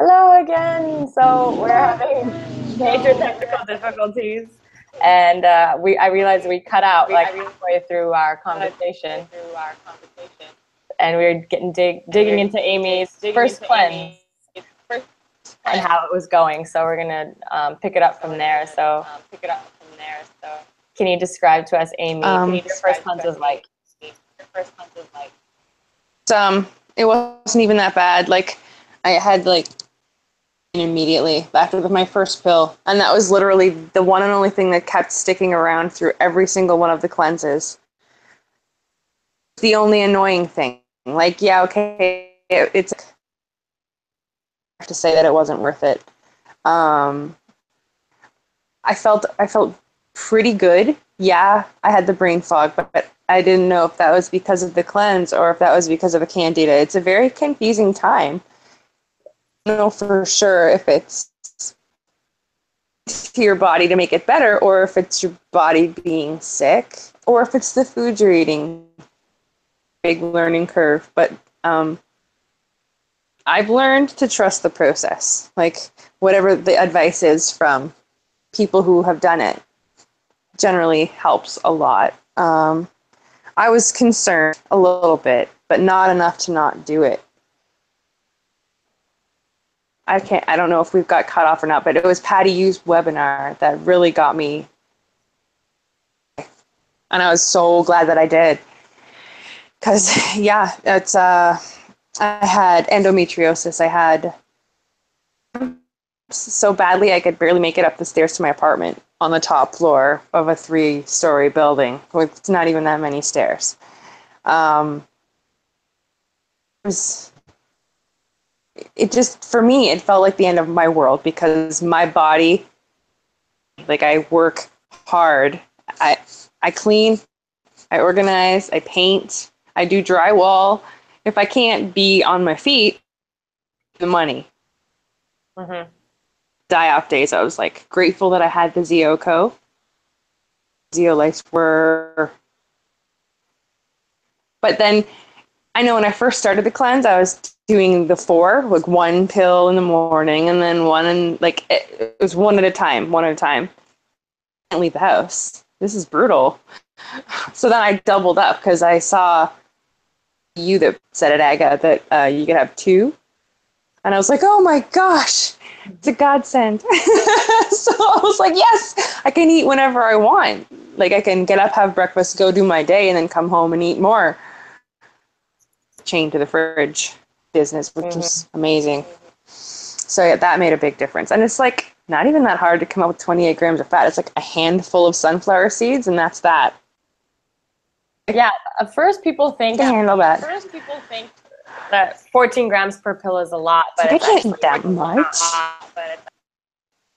Hello again. So we're having major technical difficulties, and I realized we cut out like halfway through our conversation, and we were digging into Amy's first cleanse and how it was going. So we're gonna pick it up from there. So can you describe to us, Amy, what your first cleanse was like? It wasn't even that bad. Like, I had immediately after my first pill, and that was literally the one and only thing that kept sticking around through every single one of the cleanses. The only annoying thing, like, yeah, okay, it's to say that it wasn't worth it. I felt pretty good. Yeah, I had the brain fog, but I didn't know if that was because of the cleanse or if that was because of the Candida. It's a very confusing time. I don't know for sure if it's to your body to make it better, or if it's your body being sick, or if it's the food you're eating. Big learning curve, but I've learned to trust the process. Like, whatever the advice is from people who have done it generally helps a lot. I was concerned a little bit, but not enough to not do it. I don't know if we've got cut off or not, but it was Patty Yu's webinar that really got me. And I was so glad that I did. Because, yeah, it's, I had endometriosis. I had so badly I could barely make it up the stairs to my apartment on the top floor of a 3-story building with not even that many stairs. It just, for me, it felt like the end of my world because my body, like, I work hard. I clean, I organize, I paint, I do drywall. If I can't be on my feet, the money. Mm-hmm. Die-off days, I was like grateful that I had the Zeoco. Zeolites were, but then I know when I first started the cleanse, I was doing the 4, like 1 pill in the morning, and then it was one at a time. I can't leave the house. This is brutal. So then I doubled up because I saw you that said at AGA that you could have 2. And I was like, oh my gosh, it's a godsend. So I was like, yes, I can eat whenever I want. Like, I can get up, have breakfast, go do my day, and then come home and eat more. Chained to the fridge business, which was amazing. So yeah, that made a big difference. And it's like not even that hard to come up with 28 grams of fat. It's like a handful of sunflower seeds, and that's that. Yeah, at first people think that 14 grams per pill is a lot, but I can't eat that much.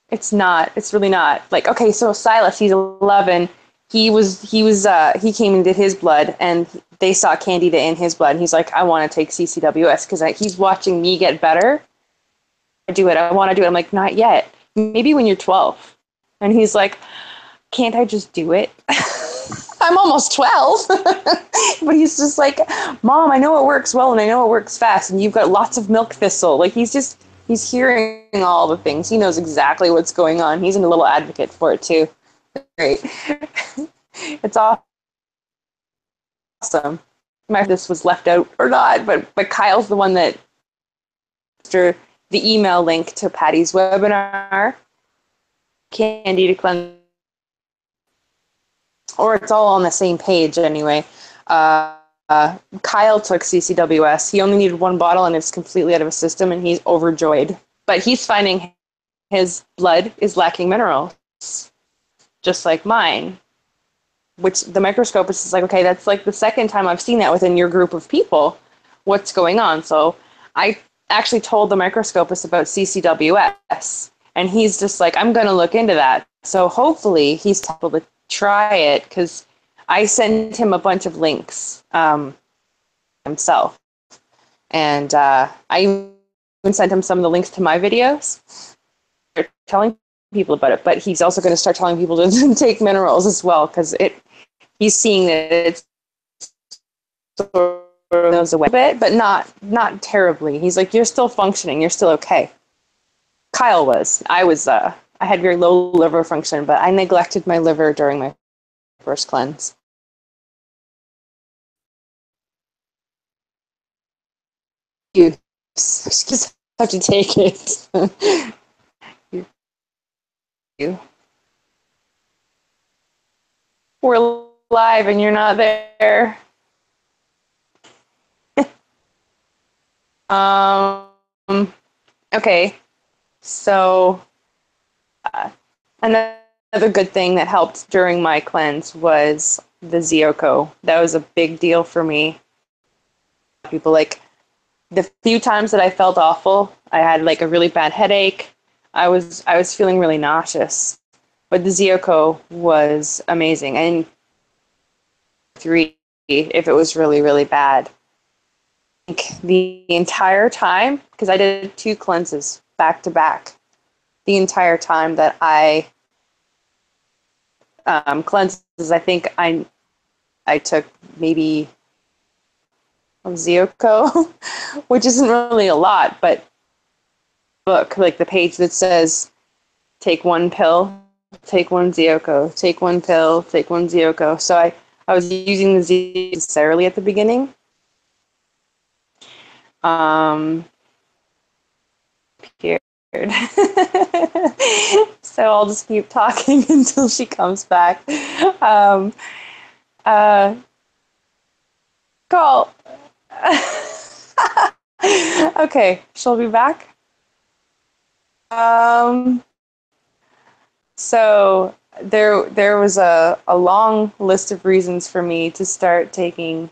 It's not. It's really not. Like, okay, so Silas, he's 11. He came and did his blood, and they saw Candida in his blood. And he's like, I want to take CCWS because he's watching me get better. I want to do it. I'm like, not yet. Maybe when you're 12. And he's like, can't I just do it? I'm almost 12. But he's just like, Mom, I know it works well and I know it works fast. And you've got lots of milk thistle. Like, he's hearing all the things. He knows exactly what's going on. He's a little advocate for it too. Great. It's awesome. If this was left out or not, but Kyle's the one that, after the email link to Patty's webinar, Candida cleanse, or it's all on the same page anyway. Kyle took CCWS. He only needed 1 bottle, and it's completely out of his system, and he's overjoyed. But he's finding his blood is lacking minerals, just like mine. Which the microscope is just like, okay, that's like the second time I've seen that within your group of people. What's going on? So I actually told the microscopist about CCWS, and he's just like, I'm going to look into that. So hopefully he's able to try it, because I sent him a bunch of links himself. And I even sent him some of the links to my videos. They're telling people about it, but he's also going to start telling people to take minerals as well, because he's seeing that it's sort of goes away a bit, but not terribly. He's like, you're still functioning, you're still okay. Kyle was. I had very low liver function, but I neglected my liver during my first cleanse. You just have to take it. you. We're live and you're not there. Okay. So another good thing that helped during my cleanse was the Zioko. That was a big deal for me. People, like, the few times that I felt awful, I had like a really bad headache. I was feeling really nauseous. But the Zioko was amazing. And 3 if it was really, really bad. I think the entire time, because I did 2 cleanses back to back, the entire time that I cleanses, I think I took maybe Zioko, which isn't really a lot, but book, like the page that says, take 1 pill, take 1 Zioko, take 1 pill, take 1 Zioko. So I was using the Zioko necessarily at the beginning. Here. So I'll just keep talking until she comes back. Call. Okay, she'll be back. So there was a long list of reasons for me to start taking,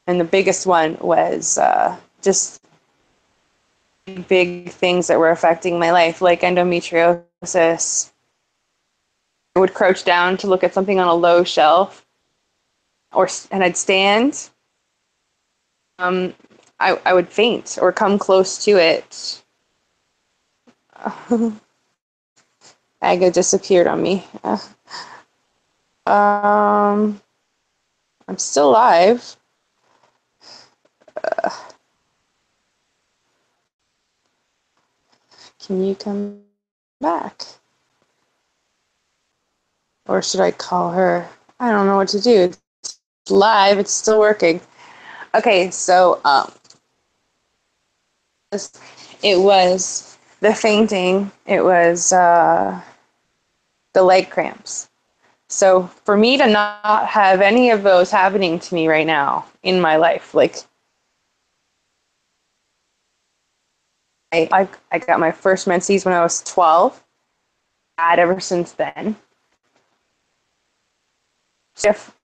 and the biggest one was just big things that were affecting my life, like endometriosis. I would crouch down to look at something on a low shelf, and I'd stand. I would faint or come close to it. Aga disappeared on me. I'm still alive. Can you come back? Or should I call her? I don't know what to do. It's live. It's still working. Okay, so it was the fainting. It was the leg cramps. So for me to not have any of those happening to me right now in my life, like I got my first menses when I was 12. Had ever since then. Shift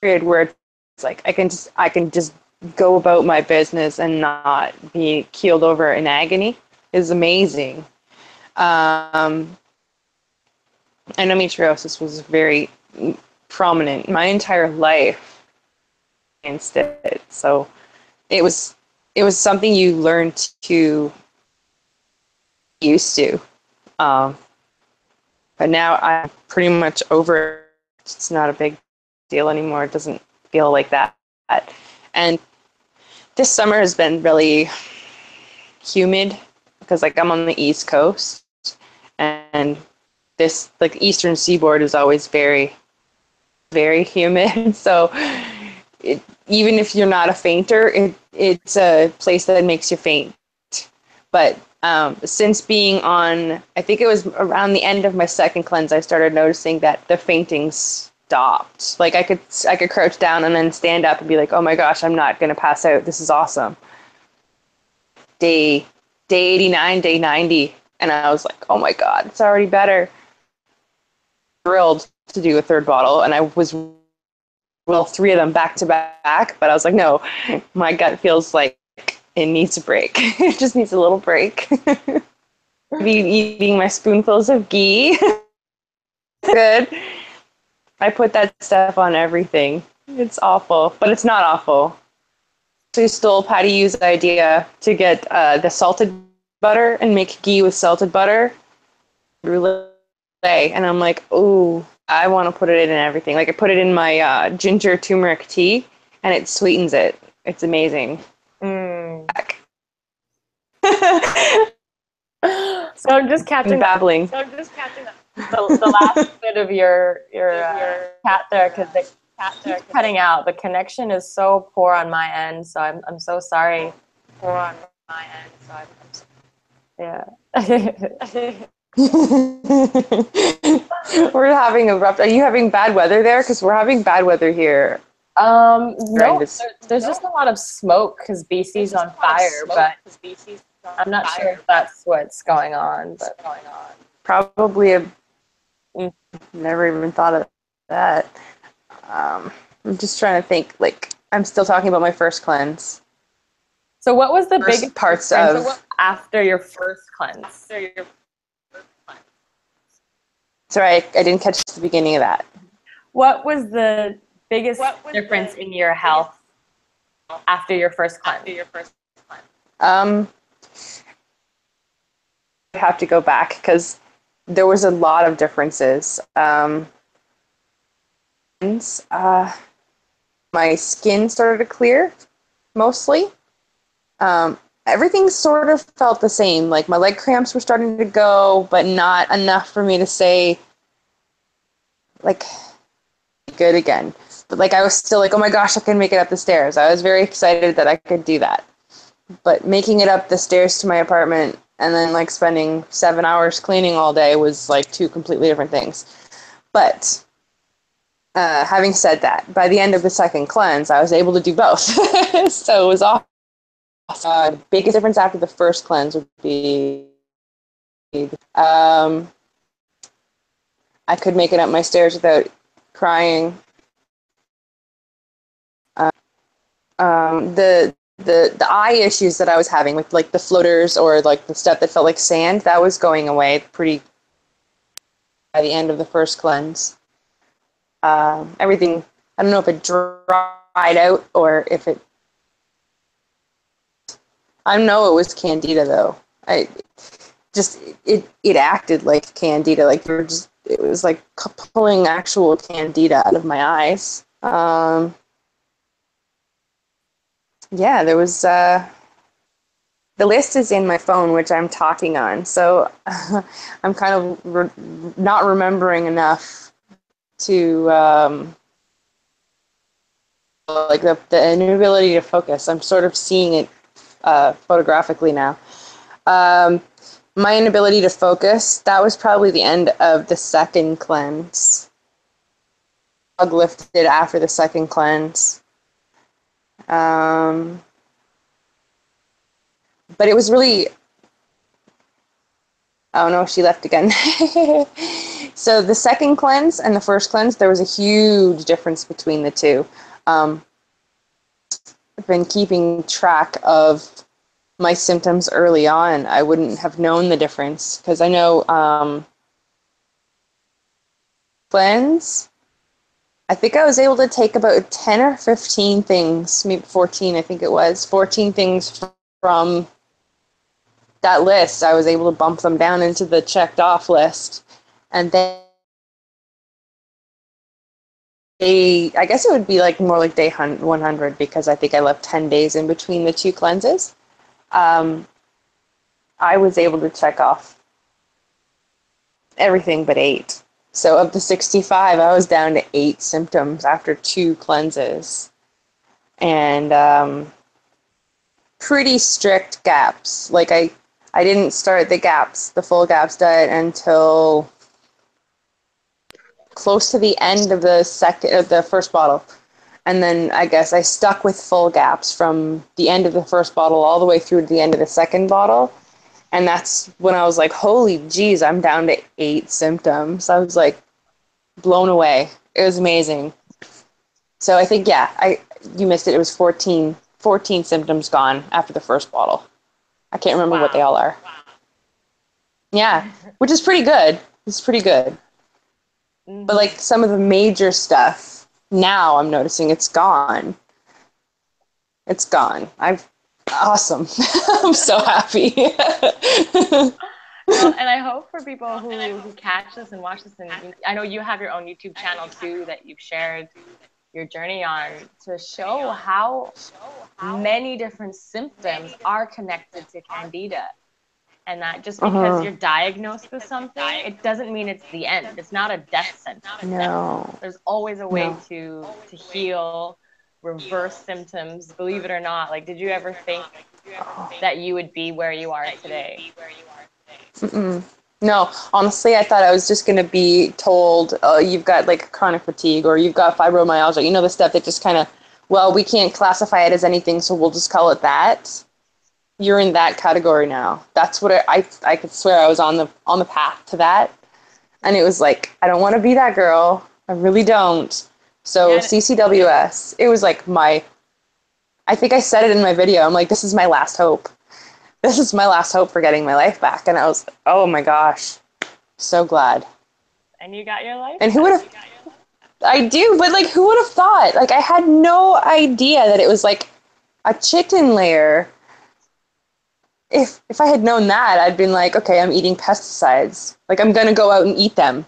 period where it's like I can just go about my business and not be keeled over in agony is amazing. Endometriosis was very prominent my entire life against it. So it was something you learned to used to. But now I'm pretty much over it. It's not a big deal anymore. It doesn't feel like that. And this summer has been really humid because like I'm on the East Coast and this like Eastern Seaboard is always very, very humid. So even if you're not a fainter, it's a place that makes you faint. But since being on, I think it was around the end of my second cleanse, I started noticing that the fainting stopped. Like I could crouch down and then stand up and be like, oh my gosh, I'm not going to pass out. This is awesome. Day 89, day 90. And I was like, oh my God, it's already better. Thrilled to do a 3rd bottle. And I was, 3 of them back to back. But I was like, no, my gut feels like it needs a break. It just needs a little break. Be eating my spoonfuls of ghee. Good. I put that stuff on everything. It's awful, but it's not awful. So I stole Patty Yu's idea to get the salted butter and make ghee with salted butter. And I'm like, oh, I want to put it in everything. Like I put it in my ginger turmeric tea and it sweetens it. It's amazing. So I'm just catching babbling. the last bit of your cat there because it keeps cutting out. The connection is so poor on my end, so I'm so sorry. Yeah. We're having a rough. Are you having bad weather there? Because we're having bad weather here. No, there's just a lot of smoke because BC's on fire, but I'm not sure if that's what's going on. But Probably never even thought of that. I'm just trying to think. Like, I'm still talking about my first cleanse. so, what was the First biggest parts difference of. after your first cleanse? Sorry, I didn't catch the beginning of that. What was the biggest difference in your health after your first cleanse? I have to go back because there was a lot of differences. My skin started to clear, mostly. Everything sort of felt the same. Like my leg cramps were starting to go, but not enough for me to say, like, good again. But like I was still like, oh my gosh, I can make it up the stairs. I was very excited that I could do that. But making it up the stairs to my apartment and then like spending 7 hours cleaning all day was like two completely different things. But having said that, by the end of the second cleanse, I was able to do both. So it was awesome. The biggest difference after the first cleanse would be I could make it up my stairs without crying. The eye issues that I was having with like the floaters or like the stuff that felt like sand, that was going away pretty by the end of the first cleanse. Everything, I don't know if it dried out or if it. I know it was Candida though. I just it acted like Candida, like it was like pulling actual Candida out of my eyes. Yeah, there was the list is in my phone, which I'm talking on, so I'm kind of not remembering enough to like the inability to focus. I'm sort of seeing it photographically now. My inability to focus, that was probably the end of the second cleanse. Fog lifted after the second cleanse. But it was really, oh no, she left again. So the second cleanse and the first cleanse, there was a huge difference between the two. I've been keeping track of my symptoms early on. I wouldn't have known the difference because I know cleanse, I think I was able to take about 10 or 15 things, maybe 14, I think it was, 14 things from that list. I was able to bump them down into the checked off list. And then I guess it would be like more like day 100 because I think I left 10 days in between the two cleanses. I was able to check off everything but 8. So of the 65, I was down to 8 symptoms after 2 cleanses. And pretty strict gaps. Like I didn't start the full gaps diet until close to the end of the first bottle. And then I guess I stuck with full gaps from the end of the first bottle all the way through to the end of the second bottle. And that's when I was like, holy geez, I'm down to 8 symptoms. I was like blown away. It was amazing. So I think, yeah, you missed it. It was 14 symptoms gone after the first bottle. I can't remember what they all are. Yeah, which is pretty good. It's pretty good. Mm-hmm. But like some of the major stuff, now I'm noticing it's gone. It's gone. Awesome. I'm so happy. Well, and I hope for people who catch this and watch this, and I know you have your own YouTube channel too that you've shared your journey on, to show how many different symptoms are connected to Candida. And that just because you're diagnosed with something, it doesn't mean it's the end. It's not a death sentence. No. There's always a way to heal, reverse symptoms. Believe it or not, like, did you ever think that you would be where you are today? Mm-mm. No, honestly, I thought I was just going to be told, oh, you've got like chronic fatigue or you've got fibromyalgia. You know, the stuff that just kind of, well, we can't classify it as anything, so we'll just call it that. You're in that category now. That's what I could swear I was on the path to that. And it was like, I don't want to be that girl. I really don't. So CCWS, it was like I think I said it in my video. I'm like, this is my last hope. This is my last hope for getting my life back. And I was, oh my gosh, so glad. And you got your life And who would have, I do, but like, who would have thought? Like, I had no idea that it was like a chitin layer. If I had known that, I'd been like, okay, I'm eating pesticides. Like, I'm going to go out and eat them.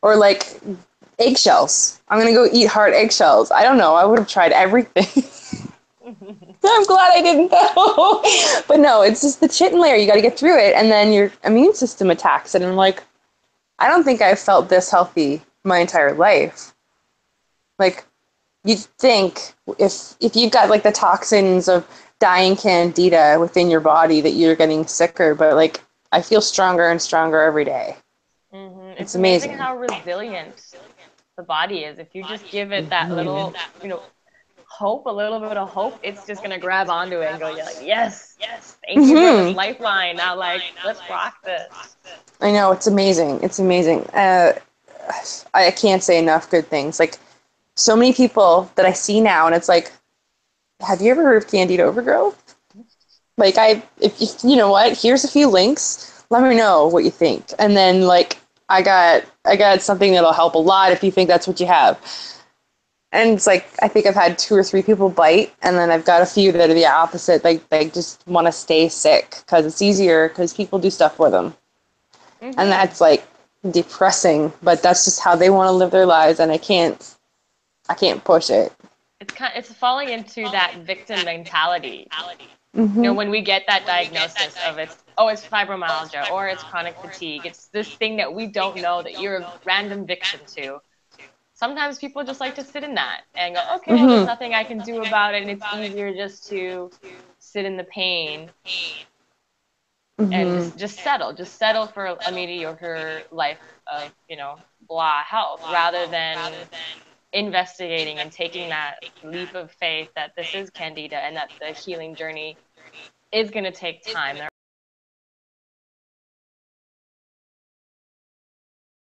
Or like eggshells. I'm going to go eat hard eggshells. I don't know. I would have tried everything. I'm glad I didn't though. But no, it's just the chitin layer. You got to get through it, and then your immune system attacks it. And I'm like, I don't think I've felt this healthy my entire life. Like, you'd think if you've got like the toxins of dying candida within your body that you're getting sicker, but like I feel stronger and stronger every day. Mm-hmm. It's amazing how resilient the body is. If you just give it that little, hope, a little bit of hope, it's just gonna grab onto it and go, you're like, yes, thank you for this lifeline. Now, like, let's rock this. I know, it's amazing. It's amazing. I can't say enough good things. Like, so many people that I see now, and it's like, have you ever heard of Candida overgrowth? Like, if you know what, here's a few links. Let me know what you think. And then, like, I got something that'll help a lot if you think that's what you have. And it's like, I think I've had 2 or 3 people bite, and then I've got a few that are the opposite. Like, they just want to stay sick because it's easier because people do stuff for them. And that's like depressing, but that's just how they want to live their lives, and I can't push it. It's falling into that victim mentality. When we get that diagnosis of it's fibromyalgia or it's chronic fatigue, it's this thing that we don't know that you're a random victim to. Sometimes people just like to sit in that and go, okay, well, there's nothing I can do about it, and it's easier just to sit in the pain and just settle for a mediocre life of, blah health, rather than investigating and taking that leap of faith that this is Candida and that the healing journey is going to take time. There